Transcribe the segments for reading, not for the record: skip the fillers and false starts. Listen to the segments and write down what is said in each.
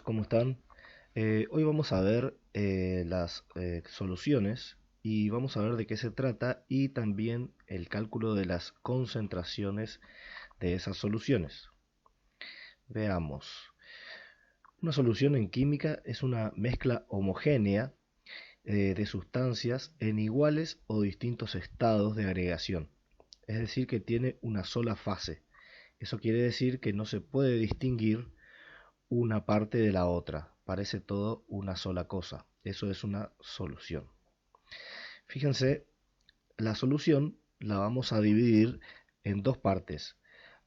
¿Cómo están? Hoy vamos a ver las soluciones y vamos a ver de qué se trata y también el cálculo de las concentraciones de esas soluciones. Veamos. Una solución en química es una mezcla homogénea de sustancias en iguales o distintos estados de agregación. Es decir, que tiene una sola fase. Eso quiere decir que no se puede distinguir una parte de la otra. Parece todo una sola cosa. Eso es una solución. Fíjense, la solución la vamos a dividir en dos partes.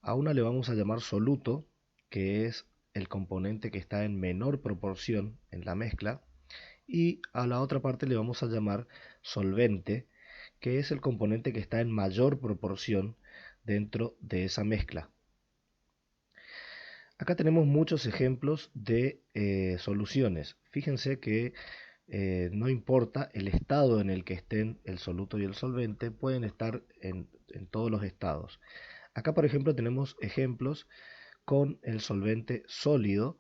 A una le vamos a llamar soluto, que es el componente que está en menor proporción en la mezcla, y a la otra parte le vamos a llamar solvente, que es el componente que está en mayor proporción dentro de esa mezcla. Acá tenemos muchos ejemplos de soluciones. Fíjense que no importa el estado en el que estén el soluto y el solvente, pueden estar en todos los estados. Acá, por ejemplo, tenemos ejemplos con el solvente sólido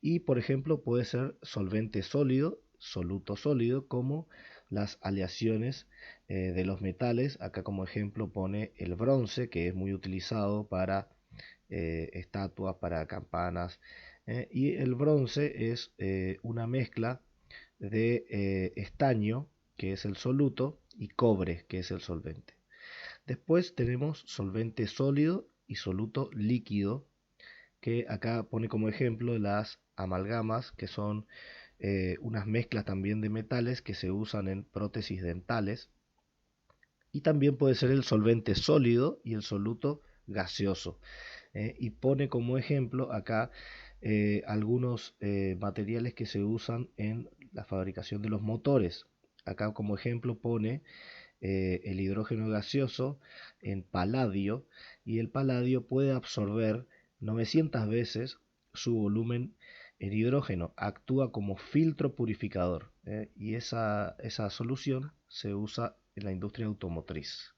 y, por ejemplo, puede ser solvente sólido, soluto sólido, como las aleaciones de los metales. Acá como ejemplo pone el bronce, que es muy utilizado para estatuas, para campanas. Y el bronce es una mezcla de estaño, que es el soluto, y cobre, que es el solvente. Después tenemos solvente sólido y soluto líquido, que acá pone como ejemplo las amalgamas, que son unas mezclas también de metales que se usan en prótesis dentales. Y también puede ser el solvente sólido y el soluto gaseoso. Y pone como ejemplo acá algunos materiales que se usan en la fabricación de los motores. Acá como ejemplo pone el hidrógeno gaseoso en paladio, y el paladio puede absorber 900 veces su volumen en hidrógeno, actúa como filtro purificador, y esa solución se usa en la industria automotriz.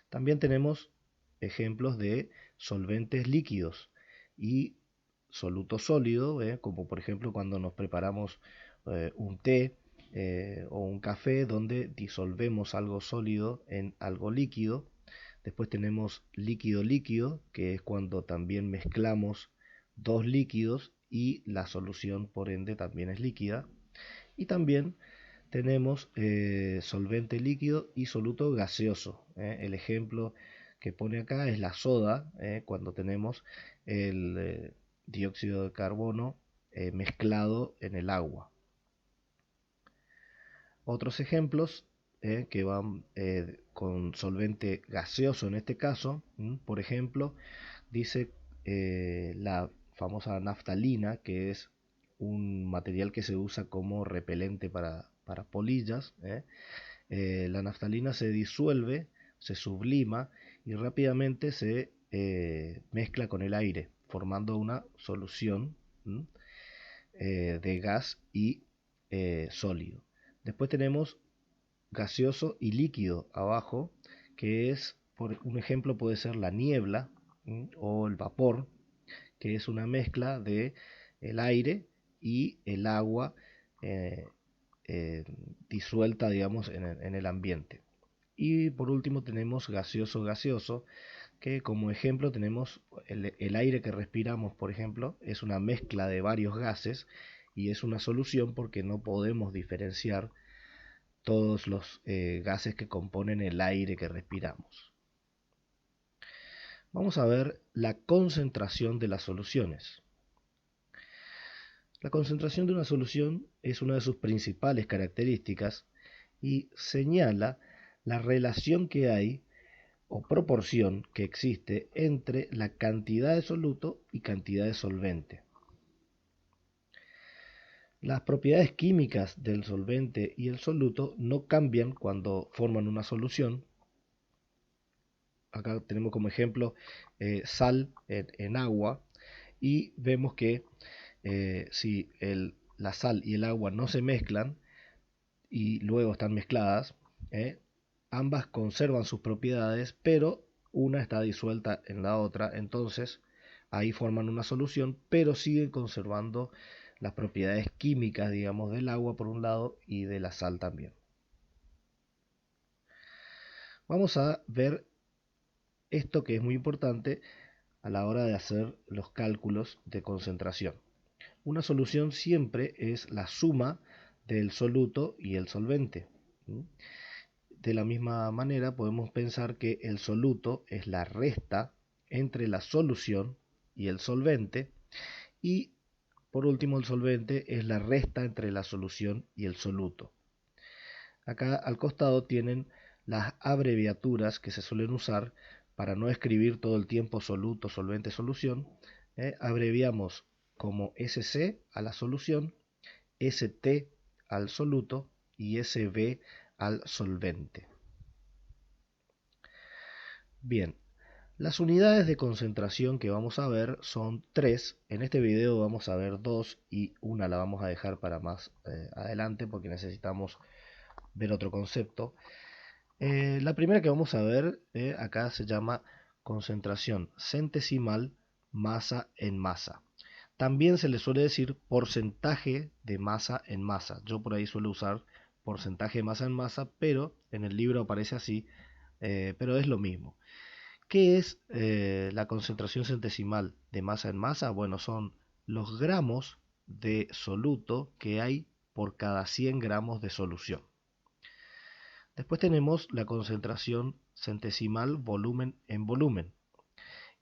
También tenemos ejemplos de solventes líquidos y soluto sólido, como por ejemplo cuando nos preparamos un té o un café donde disolvemos algo sólido en algo líquido. Después tenemos líquido líquido, que es cuando también mezclamos dos líquidos y la solución por ende también es líquida. Y también tenemos solvente líquido y soluto gaseoso. El ejemplo que pone acá es la soda, cuando tenemos el dióxido de carbono mezclado en el agua. Otros ejemplos que van con solvente gaseoso en este caso, por ejemplo, dice la famosa naftalina, que es un material que se usa como repelente para polillas. La naftalina se disuelve, se sublima y rápidamente se mezcla con el aire, formando una solución de gas y sólido. Después tenemos gaseoso y líquido abajo, que es, por un ejemplo, puede ser la niebla o el vapor, que es una mezcla de el aire y el agua eh, eh, disuelta, digamos, en el ambiente. Y por último tenemos gaseoso gaseoso, que como ejemplo tenemos el aire que respiramos, por ejemplo, es una mezcla de varios gases y es una solución porque no podemos diferenciar todos los gases que componen el aire que respiramos. Vamos a ver la concentración de las soluciones. La concentración de una solución es una de sus principales características y señala la relación que hay o proporción que existe entre la cantidad de soluto y cantidad de solvente. Las propiedades químicas del solvente y el soluto no cambian cuando forman una solución. Acá tenemos como ejemplo sal en agua, y vemos que si la sal y el agua no se mezclan y luego están mezcladas, ambas conservan sus propiedades, pero una está disuelta en la otra, entonces ahí forman una solución, pero siguen conservando las propiedades químicas, digamos, del agua por un lado y de la sal también. Vamos a ver esto que es muy importante a la hora de hacer los cálculos de concentración. Una solución siempre es la suma del soluto y el solvente. De la misma manera podemos pensar que el soluto es la resta entre la solución y el solvente, y por último el solvente es la resta entre la solución y el soluto. Acá al costado tienen las abreviaturas que se suelen usar para no escribir todo el tiempo soluto, solvente, solución. Abreviamos como SC a la solución, ST al soluto y SB al solvente. Bien, las unidades de concentración que vamos a ver son 3. En este video vamos a ver 2 y una la vamos a dejar para más adelante porque necesitamos ver otro concepto. La primera que vamos a ver acá se llama concentración centesimal masa en masa. También se le suele decir porcentaje de masa en masa. Yo por ahí suelo usar porcentaje de masa en masa, pero en el libro aparece así, pero es lo mismo. ¿Qué es la concentración centesimal de masa en masa? Bueno, son los gramos de soluto que hay por cada 100 gramos de solución. Después tenemos la concentración centesimal volumen en volumen.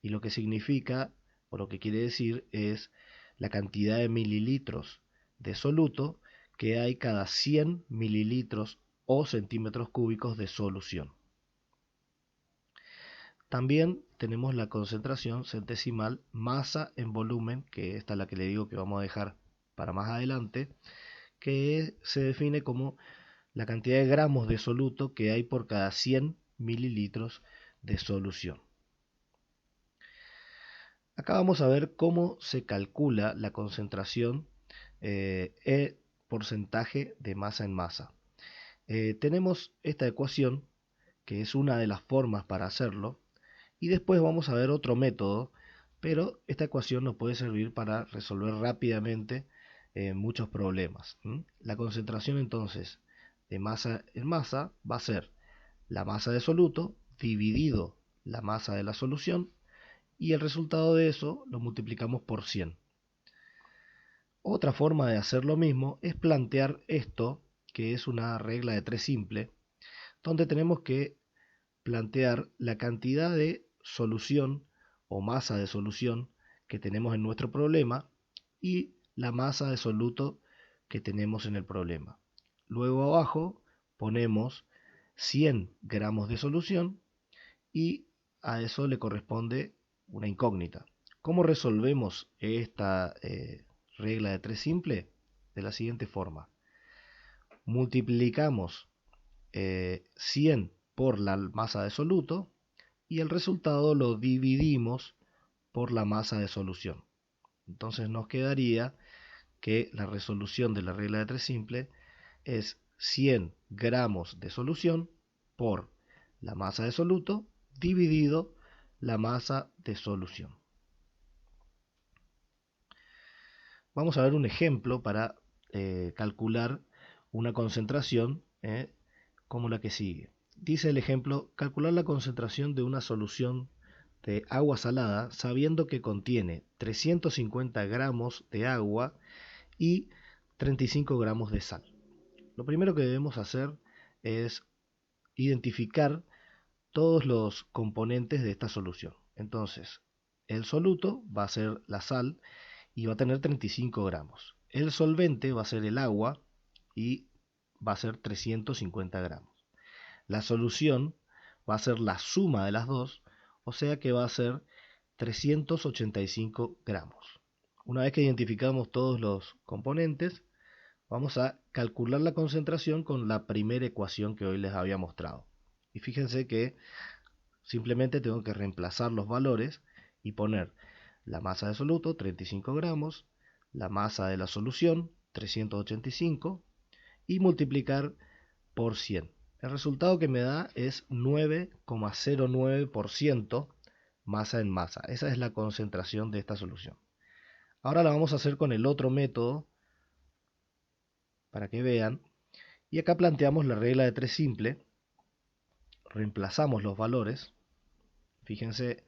Y lo que significa, o lo que quiere decir, es la cantidad de mililitros de soluto que hay cada 100 mililitros o centímetros cúbicos de solución. También tenemos la concentración centesimal masa en volumen, que esta es la que le digo que vamos a dejar para más adelante, que se define como la cantidad de gramos de soluto que hay por cada 100 mililitros de solución. Acá vamos a ver cómo se calcula la concentración porcentaje de masa en masa. Tenemos esta ecuación, que es una de las formas para hacerlo, y después vamos a ver otro método, pero esta ecuación nos puede servir para resolver rápidamente muchos problemas. La concentración entonces de masa en masa va a ser la masa de soluto dividido la masa de la solución, y el resultado de eso lo multiplicamos por 100. Otra forma de hacer lo mismo es plantear esto, que es una regla de 3 simple, donde tenemos que plantear la cantidad de solución o masa de solución que tenemos en nuestro problema y la masa de soluto que tenemos en el problema. Luego abajo ponemos 100 gramos de solución y a eso le corresponde una incógnita. ¿Cómo resolvemos esta regla de 3 simple? De la siguiente forma. Multiplicamos 100 por la masa de soluto y el resultado lo dividimos por la masa de solución. Entonces nos quedaría que la resolución de la regla de 3 simple es 100 gramos de solución por la masa de soluto dividido la masa de solución. Vamos a ver un ejemplo para calcular una concentración como la que sigue. Dice el ejemplo: calcular la concentración de una solución de agua salada sabiendo que contiene 350 gramos de agua y 35 gramos de sal. Lo primero que debemos hacer es identificar todos los componentes de esta solución. Entonces, el soluto va a ser la sal y va a tener 35 gramos. El solvente va a ser el agua y va a ser 350 gramos. La solución va a ser la suma de las dos, o sea que va a ser 385 gramos. Una vez que identificamos todos los componentes, vamos a calcular la concentración con la primera ecuación que hoy les había mostrado. Y fíjense que simplemente tengo que reemplazar los valores y poner la masa de soluto, 35 gramos, la masa de la solución, 385, y multiplicar por 100. El resultado que me da es 9,09% masa en masa. Esa es la concentración de esta solución. Ahora la vamos a hacer con el otro método para que vean. Y acá planteamos la regla de 3 simple. Reemplazamos los valores. Fíjense,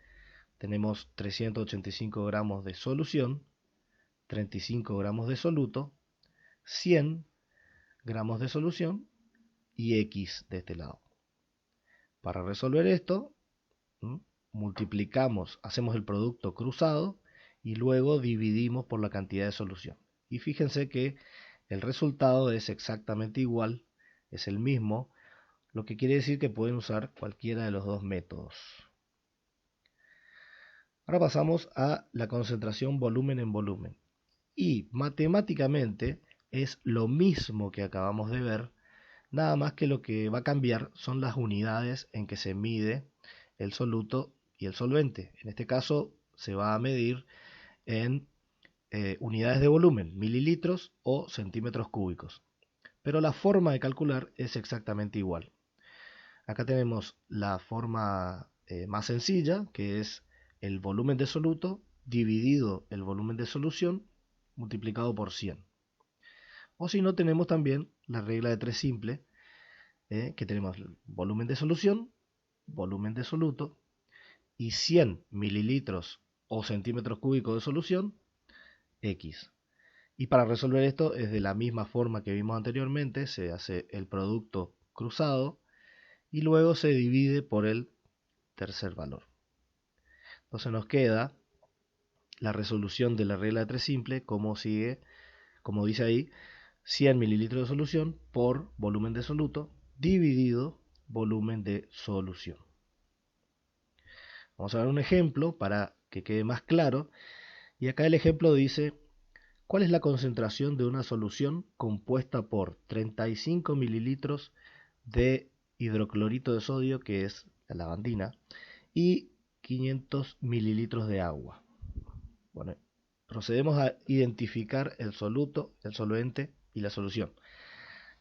tenemos 385 gramos de solución, 35 gramos de soluto, 100 gramos de solución y X de este lado. Para resolver esto, multiplicamos, hacemos el producto cruzado y luego dividimos por la cantidad de solución. Y fíjense que el resultado es exactamente igual, es el mismo, lo que quiere decir que pueden usar cualquiera de los dos métodos. Ahora pasamos a la concentración volumen en volumen. Y matemáticamente es lo mismo que acabamos de ver, nada más que lo que va a cambiar son las unidades en que se mide el soluto y el solvente. En este caso se va a medir en unidades de volumen, mililitros o centímetros cúbicos. Pero la forma de calcular es exactamente igual. Acá tenemos la forma más sencilla, que es el volumen de soluto dividido el volumen de solución multiplicado por 100. O si no, tenemos también la regla de 3 simple, que tenemos volumen de solución, volumen de soluto, y 100 mililitros o centímetros cúbicos de solución, X. Y para resolver esto es de la misma forma que vimos anteriormente, se hace el producto cruzado y luego se divide por el tercer valor. Entonces nos queda la resolución de la regla de 3 simple como sigue, como dice ahí, 100 mililitros de solución por volumen de soluto dividido volumen de solución. Vamos a ver un ejemplo para que quede más claro. Y acá el ejemplo dice, ¿cuál es la concentración de una solución compuesta por 35 mililitros de hidroclorito de sodio, que es la lavandina, y 500 mililitros de agua? Bueno, procedemos a identificar el soluto, el solvente y la solución.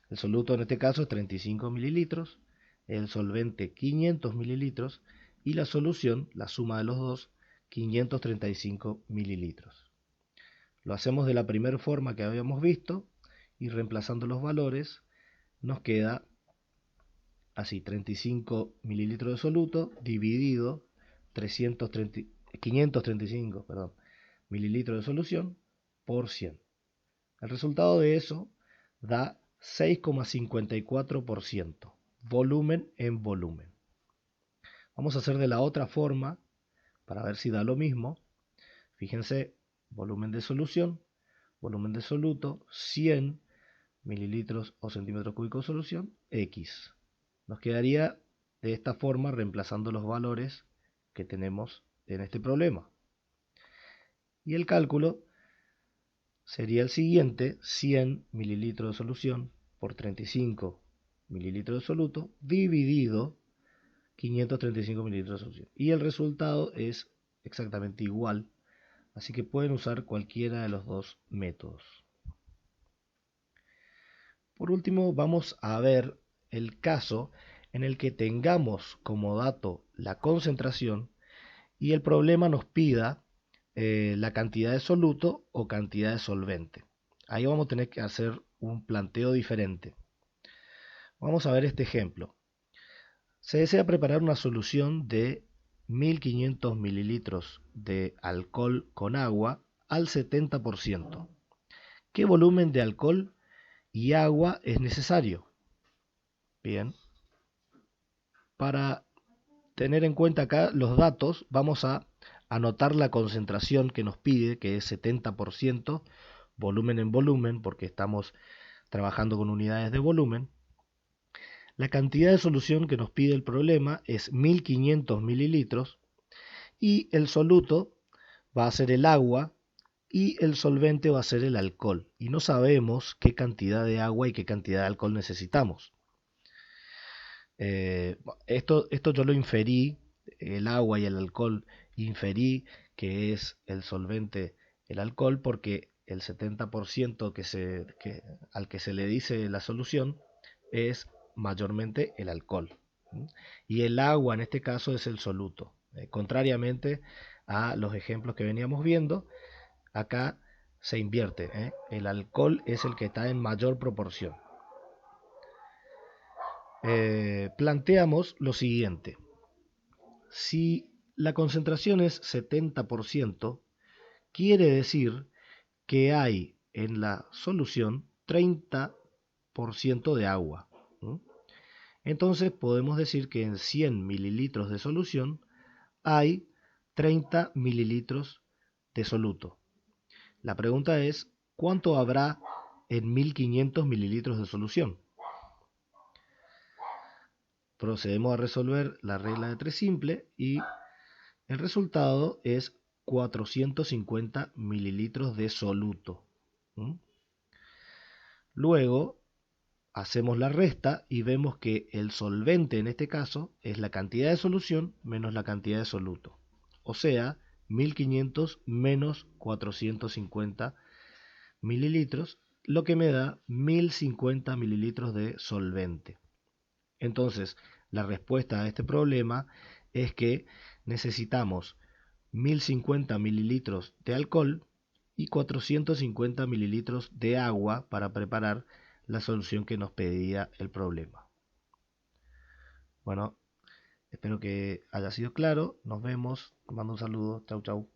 El soluto en este caso es 35 mililitros, el solvente 500 mililitros y la solución, la suma de los dos, 535 mililitros. Lo hacemos de la primera forma que habíamos visto y reemplazando los valores nos queda así, 35 mililitros de soluto dividido 535 mililitros de solución por 100. El resultado de eso da 6,54% volumen en volumen. Vamos a hacer de la otra forma para ver si da lo mismo. Fíjense, volumen de solución, volumen de soluto, 100 mililitros o centímetros cúbicos de solución, X. Nos quedaría de esta forma reemplazando los valores que tenemos en este problema. Y el cálculo sería el siguiente: 100 mililitros de solución por 35 mililitros de soluto dividido 535 mililitros de solución. Y el resultado es exactamente igual, así que pueden usar cualquiera de los dos métodos. Por último, vamos a ver el caso en el que tengamos como dato la concentración y el problema nos pida la cantidad de soluto o cantidad de solvente. Ahí vamos a tener que hacer un planteo diferente. Vamos a ver este ejemplo. Se desea preparar una solución de 1500 mililitros de alcohol con agua al 70%. ¿Qué volumen de alcohol y agua es necesario? Bien, para tener en cuenta acá los datos, vamos a anotar la concentración que nos pide, que es 70%, volumen en volumen, porque estamos trabajando con unidades de volumen. La cantidad de solución que nos pide el problema es 1500 mililitros y el soluto va a ser el agua y el solvente va a ser el alcohol. Y no sabemos qué cantidad de agua y qué cantidad de alcohol necesitamos. Esto yo lo inferí, el agua y el alcohol, inferí que es el solvente el alcohol porque el 70% al que se le dice la solución es mayormente el alcohol. Y el agua en este caso es el soluto. Contrariamente a los ejemplos que veníamos viendo, acá se invierte, el alcohol es el que está en mayor proporción. Planteamos lo siguiente: si la concentración es 70%, quiere decir que hay en la solución 30% de agua. Entonces podemos decir que en 100 mililitros de solución hay 30 mililitros de soluto. La pregunta es, ¿cuánto habrá en 1500 mililitros de solución? Procedemos a resolver la regla de 3 simple y el resultado es 450 mililitros de soluto. Luego hacemos la resta y vemos que el solvente en este caso es la cantidad de solución menos la cantidad de soluto. O sea, 1500 menos 450 mililitros, lo que me da 1050 mililitros de solvente. Entonces, la respuesta a este problema es que necesitamos 1050 mililitros de alcohol y 450 mililitros de agua para preparar la solución que nos pedía el problema. Bueno, espero que haya sido claro. Nos vemos. Te mando un saludo. Chau, chau.